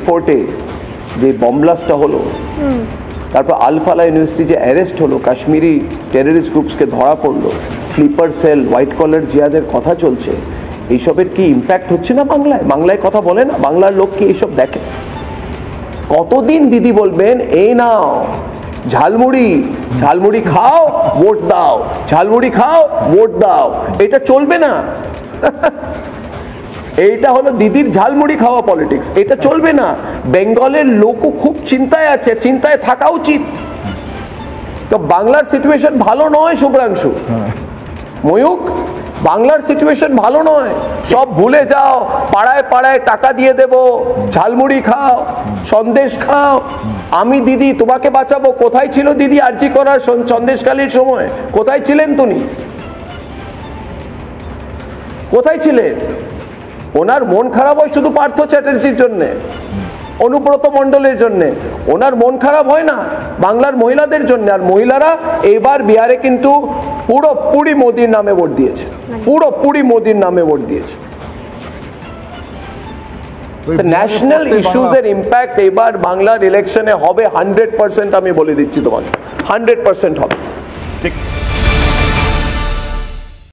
ফোর্টে যে বম্ব ব্লাস্টটা হলো, তারপর আলফালা ইউনিভার্সিটি যে অ্যারেস্ট হলো, কাশ্মীরি টেররিস্ট গ্রুপসকে ধরা পড়লো, স্লিপার সেল, হোয়াইট কলার জিয়াদের কথা চলছে, এইসবের কি ইম্প্যাক্ট হচ্ছে না বাংলায়? বাংলায় কথা বলে না? বাংলার লোক কি এইসব দেখে? কতদিন দিদি বলবেন এই নাও ঝালমুড়ি, ঝালমুড়ি খাও ভোট দাও, ঝালমুড়ি খাও ভোট দাও? এটা চলবে না। এইটা হলো দিদির ঝালমুড়ি খাওয়া পলিটিক্স, এটা চলবে না। বেঙ্গলের লোকও খুব চিন্তায় আছে, চিন্তায় থাকা উচিত। তো বাংলার সিচুয়েশন ভালো নয় শুভ্রাংশু, ময়ূক, বাংলার সিচুয়েশন ভালো নয়। সব ভুলে যাও, পাড়ায় পাড়ায় টাকা দিয়ে দেব, ঝালমুড়ি খাও, সন্দেশ খাও, আমি দিদি তোমাকে বাঁচাবো। কোথায় ছিল দিদি আরজি করার সন্দেশকালীর সময়? কোথায় ছিলেন তুমি? কোথায় ছিলেন? ওনার মন খারাপ হয় শুধু পার্থ চ্যাটার্জির জন্যে, অনুব্রত মণ্ডলের জন্যে। ওনার মন খারাপ হয় না বাংলার মহিলাদের জন্য। আর মহিলারা এবার বিহারে কিন্তু পুরোপুরি মোদির নামে ভোট দিয়েছে, পুরোপুরি মোদির নামে ভোট দিয়েছে। ন্যাশনাল ইস্যুজের ইম্প্যাক্ট এবার বাংলার ইলেকশনে হবে 100%, আমি বলে দিচ্ছি তোমাকে, 100% হবে। ঠিক।